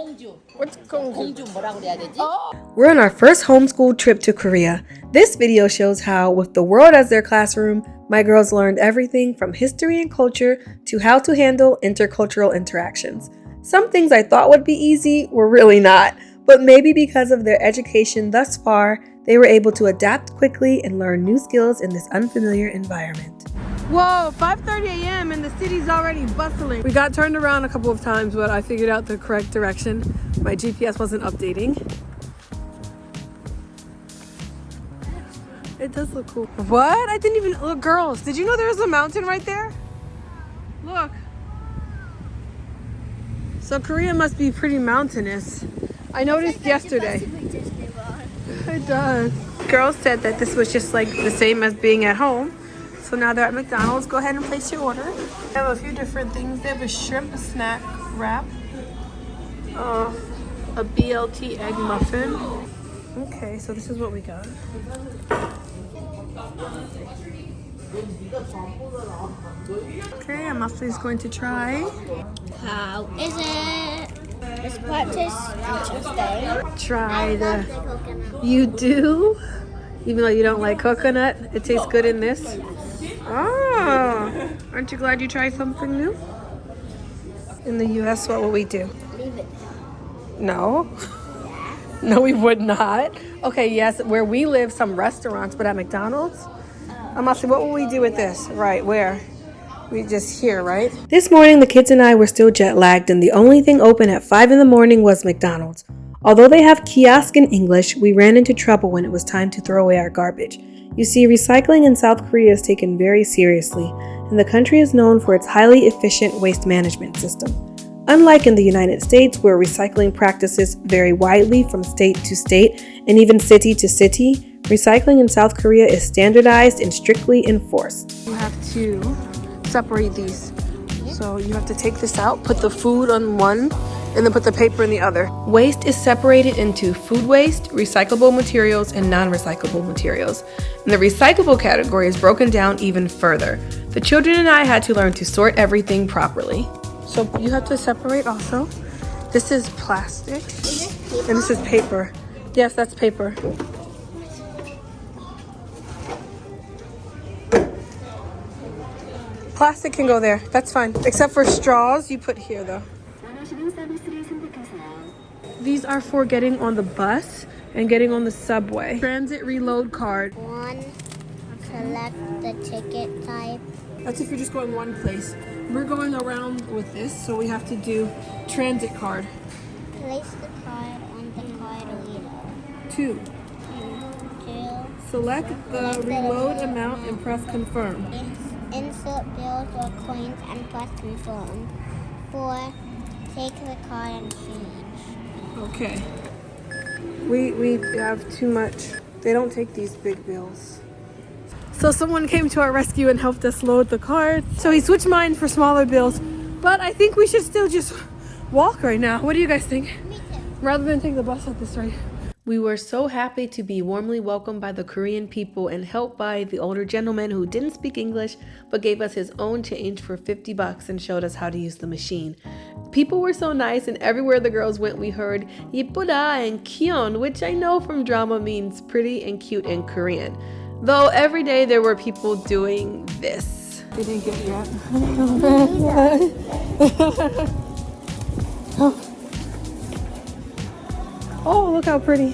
What's 공주? 뭐라 그래야 되지? We're on our first homeschool trip to Korea. This video shows how, with the world as their classroom, my girls learned everything from history and culture to how to handle intercultural interactions. Some things I thought would be easy were really not, but maybe because of their education thus far, they were able to adapt quickly and learn new skills in this unfamiliar environment. Whoa, 5:30 a.m. and the city's already bustling. We got turned around a couple of times, but I figured out the correct direction. My GPS wasn't updating. It does look cool. What? I didn't even look. Girls, did you know there was a mountain right there? Look. So Korea must be pretty mountainous. I noticed yesterday. It does. Girls said that this was just like the same as being at home. So now they're at McDonald's. Go ahead and place your order. They have a few different things. They have a shrimp snack wrap. A BLT egg muffin. Okay, so this is what we got. Okay, Amasley's going to try. How is it? This part tastes interesting. Try the. Coconut. You do? Even though you don't like coconut, it tastes good in this. Oh, aren't you glad you tried something new? In the US, what will we do? Leave it. No. No, we would not. Okay, yes, where we live, some restaurants, but at McDonald's? Amasley, what will we do with this? Right, where? We just here, right? This morning, the kids and I were still jet lagged, and the only thing open at 5 in the morning was McDonald's. Although they have kiosk in English, we ran into trouble when it was time to throw away our garbage. You see, recycling in South Korea is taken very seriously, and the country is known for its highly efficient waste management system. Unlike in the United States, where recycling practices vary widely from state to state and even city to city, recycling in South Korea is standardized and strictly enforced. You have to separate these. So you have to take this out, put the food on one, and then put the paper in the other. Waste is separated into food waste, recyclable materials, and non-recyclable materials. And the recyclable category is broken down even further. The children and I had to learn to sort everything properly. So you have to separate also. This is plastic, and this is paper. Yes, that's paper. Plastic can go there, that's fine. Except for straws, you put here though. These are for getting on the bus and getting on the subway. Transit reload card. One, select the ticket type. That's if you're just going one place. We're going around with this, so we have to do transit card. Place the card on the card reader. 2. 2. Select the reload amount and press confirm. Insert bills or coins and press confirm. 4. Take the card and change. Okay. We have too much. They don't take these big bills. So someone came to our rescue and helped us load the card. So he switched mine for smaller bills. But I think we should still just walk right now. What do you guys think? Me too. Rather than take the bus at this rate. We were so happy to be warmly welcomed by the Korean people and helped by the older gentleman who didn't speak English but gave us his own change for $50 and showed us how to use the machine. People were so nice, and everywhere the girls went we heard 예쁘다 and 귀여운, which I know from drama means pretty and cute in Korean. Though every day there were people doing this. They didn't get it yet. Oh, look how pretty.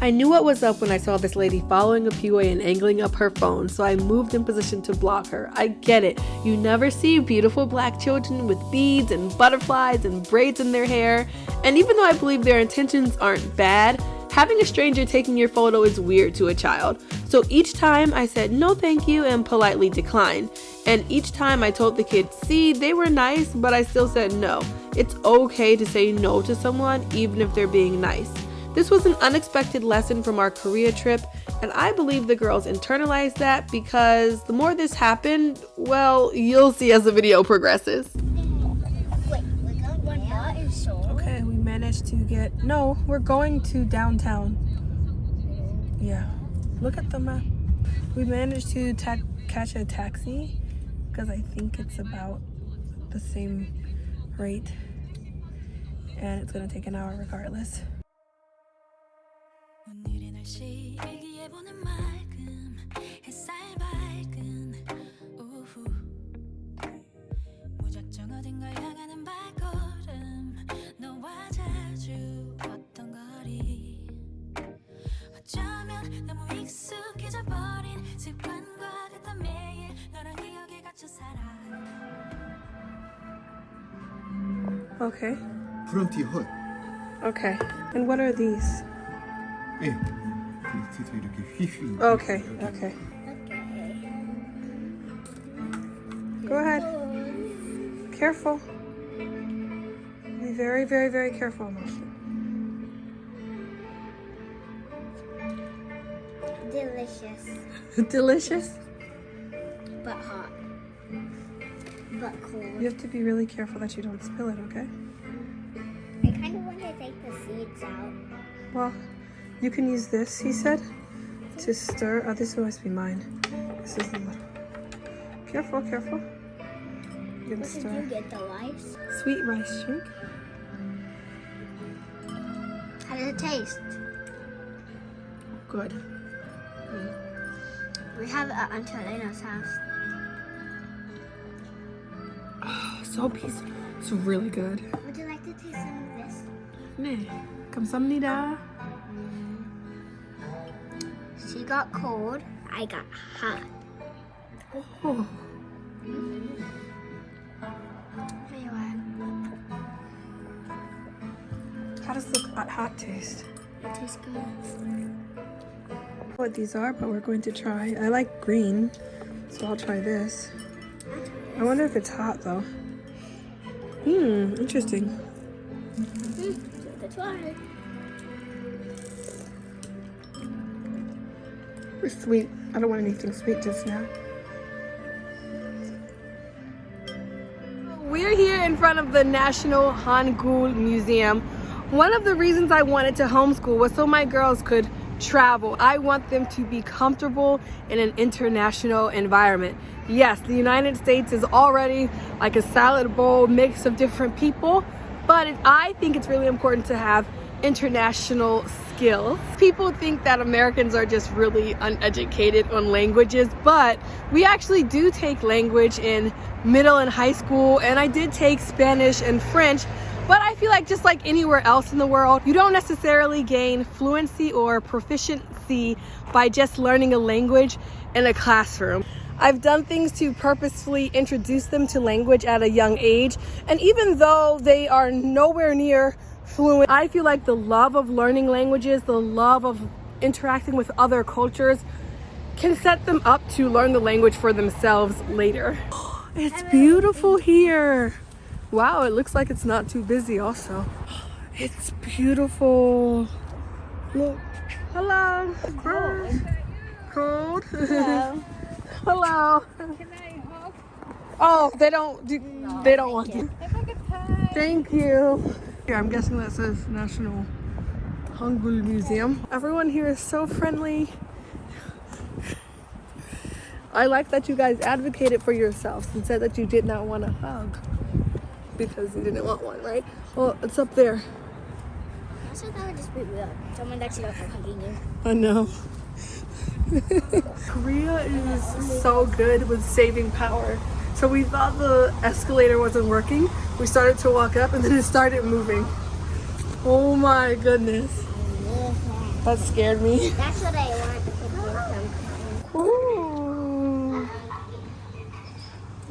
I knew what was up when I saw this lady following a PUA and angling up her phone, so I moved in position to block her. I get it. You never see beautiful black children with beads and butterflies and braids in their hair. And even though I believe their intentions aren't bad, having a stranger taking your photo is weird to a child. So each time I said no thank you and politely declined. And each time I told the kids, see, they were nice, but I still said no. It's okay to say no to someone even if they're being nice. This was an unexpected lesson from our Korea trip, and I believe the girls internalized that because the more this happened, well, you'll see as the video progresses. Wait, we're going where? In Seoul? Okay, we managed to get, no, we're going to downtown. Yeah, look at the map. We managed to catch a taxi because I think it's about the same rate. and it's gonna take an hour regardless. 오늘의 날씨 일기예보는 맑음 햇살 밝은 오후 무작정 어딘가 향하는 발걸음 너와 자주 걷던 거리 어쩌면 너무 익숙해져 버린 습관과 같던 매일 너랑 기억에 갇혀 살아 Okay. 프런티 헛. Okay. And what are these? 예. 뒤에서 이렇게 휘휘. Okay. Okay. Go ahead. Careful. Be very, very, very careful, Masha. Delicious, Delicious. but hot, but cold. You have to be really careful that you don't spill it, okay? I kind of want to take the seeds out. Well, you can use this, he said, to stir. Oh, this must be mine. This is the one. Careful, careful. You can What did stir. you get, the rice? Sweet rice drink. How does it taste? Good. We have it at Aunt Elena's house. Oh, so peaceful. It's really good. Would you like to taste some of this? 네. 감사합니다. She got cold, I got hot. Oh. Here you are. How does the hot taste? It tastes good. What these are, but we're going to try. I like green, so I'll try this. I wonder if it's hot though. Interesting. That's why. It's sweet. I don't want anything sweet just now. We're here in front of the National Hangul Museum. One of the reasons I wanted to homeschool was so my girls could travel. I want them to be comfortable in an international environment. Yes, the United States is already like a salad bowl mix of different people, but I think it's really important to have international skills. People think that Americans are just really uneducated on languages, but we actually do take language in middle and high school, and I did take Spanish and French. But I feel like just like anywhere else in the world, you don't necessarily gain fluency or proficiency by just learning a language in a classroom. I've done things to purposefully introduce them to language at a young age, and even though they are nowhere near fluent, I feel like the love of learning languages, the love of interacting with other cultures can set them up to learn the language for themselves later. It's beautiful here. Wow, it looks like it's not too busy also. It's beautiful. Look. Hello. Cold. Hello. Hello. Can I hug? Oh, they don't want to. Have a good time. Thank you. Here, I'm guessing that says National Hangul Museum. Everyone here is so friendly. I like that you guys advocated for yourselves and said that you did not want a hug because you didn't want one, right? Well, it's up there. I also thought it would just be weird. Someone that's not hugging you. I know. Korea is so good with saving power. So we thought the escalator wasn't working. We started to walk up and then it started moving. Oh my goodness. That scared me. That's what I want the kids to come. Ooh.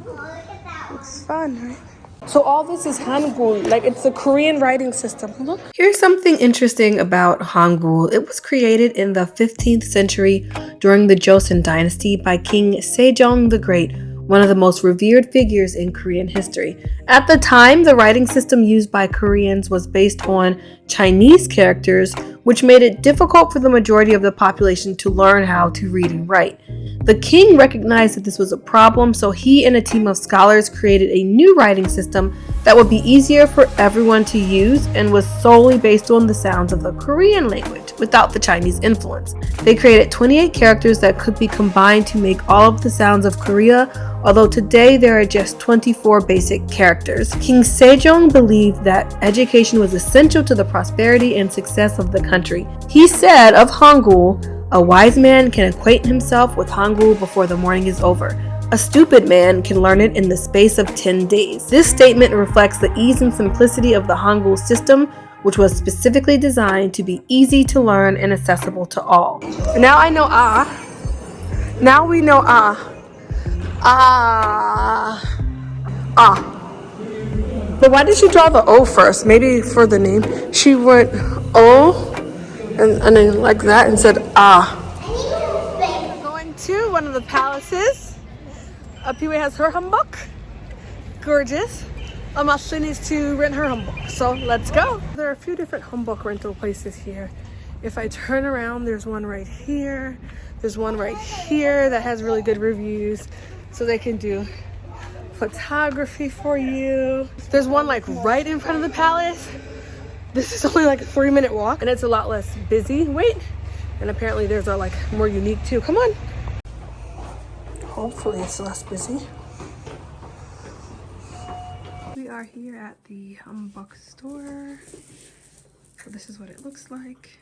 Oh, look at that one. It's fun, right? So all this is Hangul, like it's a Korean writing system. Look. Here's something interesting about Hangul. It was created in the 15th century during the Joseon dynasty by King Sejong the Great, one of the most revered figures in Korean history. At the time, the writing system used by Koreans was based on Chinese characters, which made it difficult for the majority of the population to learn how to read and write. The king recognized that this was a problem, so he and a team of scholars created a new writing system that would be easier for everyone to use and was solely based on the sounds of the Korean language without the Chinese influence. They created 28 characters that could be combined to make all of the sounds of Korea although today there are just 24 basic characters. King Sejong believed that education was essential to the prosperity and success of the country. He said of Hangul, "A wise man can acquaint himself with Hangul before the morning is over. A stupid man can learn it in the space of 10 days. This statement reflects the ease and simplicity of the Hangul system, which was specifically designed to be easy to learn and accessible to all. Now I know ah. Now we know ah. Ah. Ah. But why did she draw the O first? Maybe for the name. She went O and then like that and said ah. We're going to one of the palaces. Up here has her hanbok. Gorgeous. Ashley needs to rent her hanbok, so let's go. There are a few different hanbok rental places here. If I turn around, there's one right here. There's one right here that has really good reviews, so they can do photography for you. There's one like right in front of the palace. This is only like a 3-minute walk, and it's a lot less busy. Wait, and apparently theirs are like more unique too. Come on. Hopefully it's less busy. We are here at the Hanboks store. So this is what it looks like.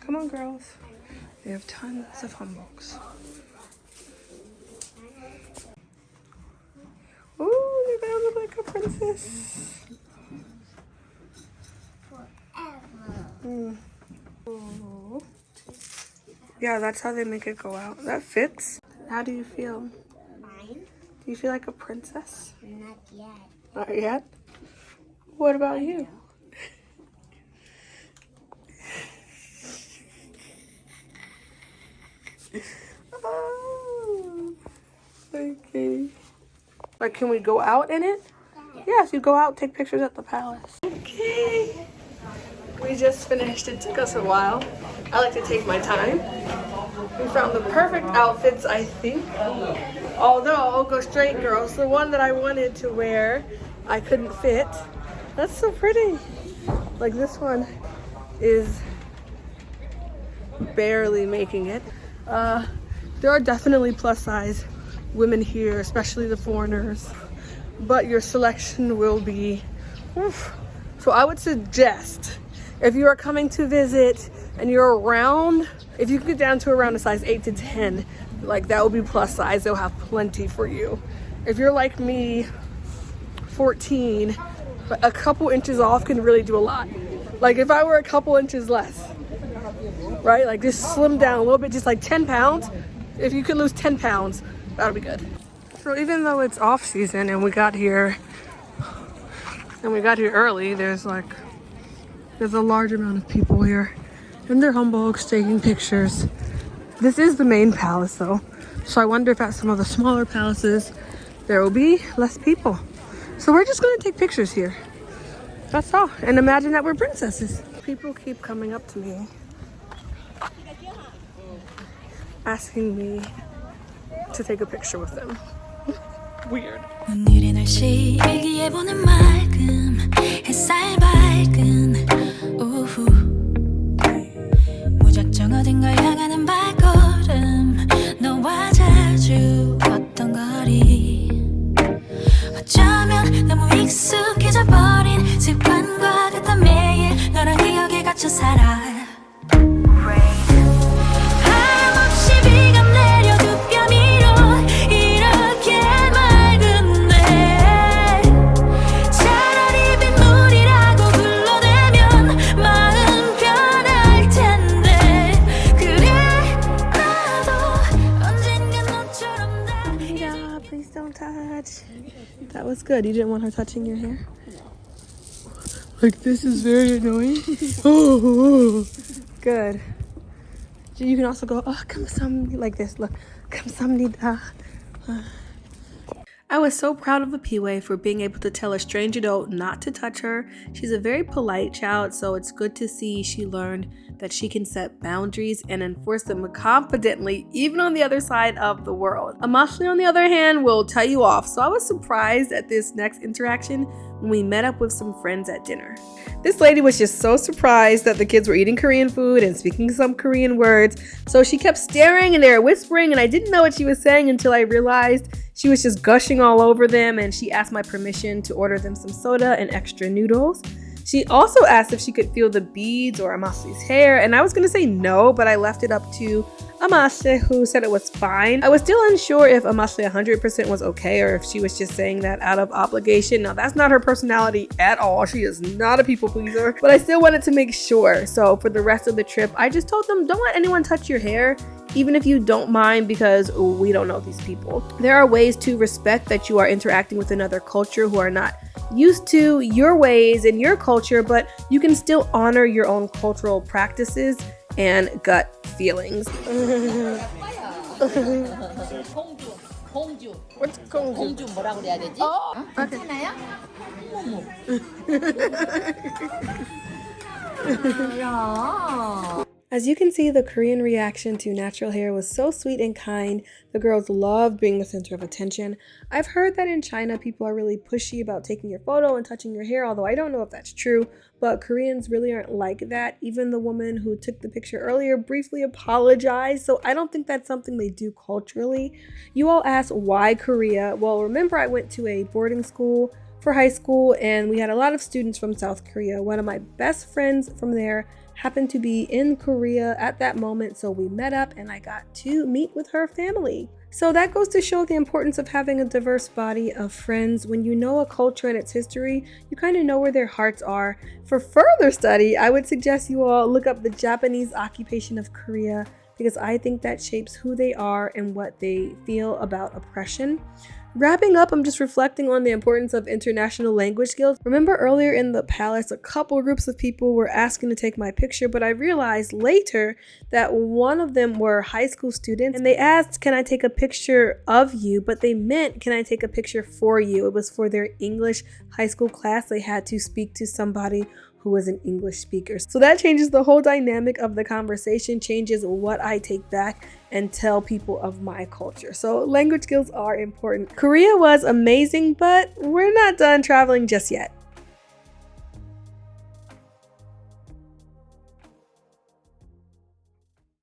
Come on, girls. They have tons of hanboks. Ooh, you're gonna look like a princess. Mm. Ooh. Yeah, that's how they make it go out. That fits. How do you feel? Fine. Do you feel like a princess? Not yet. Not yet? What about you? Oh, okay. Like, can we go out in it? Yes, you go out, take pictures at the palace. Okay. We just finished. It took us a while. I like to take my time. We found the perfect outfits, I think. Although, I'll go straight, girls. The one that I wanted to wear, I couldn't fit. That's so pretty. Like, this one is barely making it. There are definitely plus size women here, especially the foreigners. But your selection will be, oof. So I would suggest, if you are coming to visit and you're around, if you can get down to around a size 8 to 10, like that will be plus size. They'll have plenty for you. If you're like me, 14, a couple inches off can really do a lot. Like if I were a couple inches less, right? Like just slim down a little bit, just like 10 pounds. If you could lose 10 pounds, that'll be good. So even though it's off season and we got here early, there's a large amount of people here and they're hanboks taking pictures. This is the main palace though, so I wonder if at some of the smaller palaces there will be less people. So we're just gonna take pictures here. That's all, and imagine that we're princesses. People keep coming up to me asking me to take a picture with them. Weird. 오늘의 날씨 일기예보는 맑음 햇살 밝은 오후 무작정 어딘가 향하는 발걸음 너와 자주 걷던 거리 어쩌면 너무 익숙해져 버린 습관과 같아 매일 너랑 기억에 갇혀 살아 That was good. You didn't want her touching your hair? Like, this is very annoying. Oh, good. You can also go, oh, 감사합니다, like this. Look, 감사합니다. I was so proud of Apiwe for being able to tell a strange adult not to touch her. She's a very polite child, so it's good to see she learned that she can set boundaries and enforce them confidently, even on the other side of the world. Amashli, on the other hand, will tell you off, so I was surprised at this next interaction when we met up with some friends at dinner. This lady was just so surprised that the kids were eating Korean food and speaking some Korean words, so she kept staring and they were whispering, and I didn't know what she was saying until I realized she was just gushing all over them, and she asked my permission to order them some soda and extra noodles. She also asked if she could feel the beads or Amashli's hair, and I was going to say no, but I left it up to Amashli, who said it was fine. I was still unsure if Amashli 100% was okay or if she was just saying that out of obligation. Now, that's not her personality at all. She is not a people pleaser, but I still wanted to make sure. So for the rest of the trip, I just told them, don't let anyone touch your hair, even if you don't mind, because we don't know these people. There are ways to respect that you are interacting with another culture who are not used to your ways and your culture, but you can still honor your own cultural practices and gut feelings. What's 공주? 공주 뭐라 그래야 되지? 괜찮아요? 어머머. 야. As you can see, the Korean reaction to natural hair was so sweet and kind. The girls loved being the center of attention. I've heard that in China, people are really pushy about taking your photo and touching your hair, although I don't know if that's true, but Koreans really aren't like that. Even the woman who took the picture earlier briefly apologized, so I don't think that's something they do culturally. You all asked why Korea. Well, remember I went to a boarding school for high school, and we had a lot of students from South Korea. One of my best friends from there happened to be in Korea at that moment, so we met up and I got to meet with her family. So that goes to show the importance of having a diverse body of friends. When you know a culture and its history, you kind of know where their hearts are. For further study, I would suggest you all look up the Japanese occupation of Korea, because I think that shapes who they are and what they feel about oppression. Wrapping up, I'm just reflecting on the importance of international language skills. Remember earlier in the palace, a couple groups of people were asking to take my picture, but I realized later that one of them were high school students, and they asked, can I take a picture of you? But they meant, can I take a picture for you? It was for their English high school class. They had to speak to somebody who was an English speaker. So that changes the whole dynamic of the conversation, changes what I take back and tell people of my culture. So language skills are important. Korea was amazing, but we're not done traveling just yet.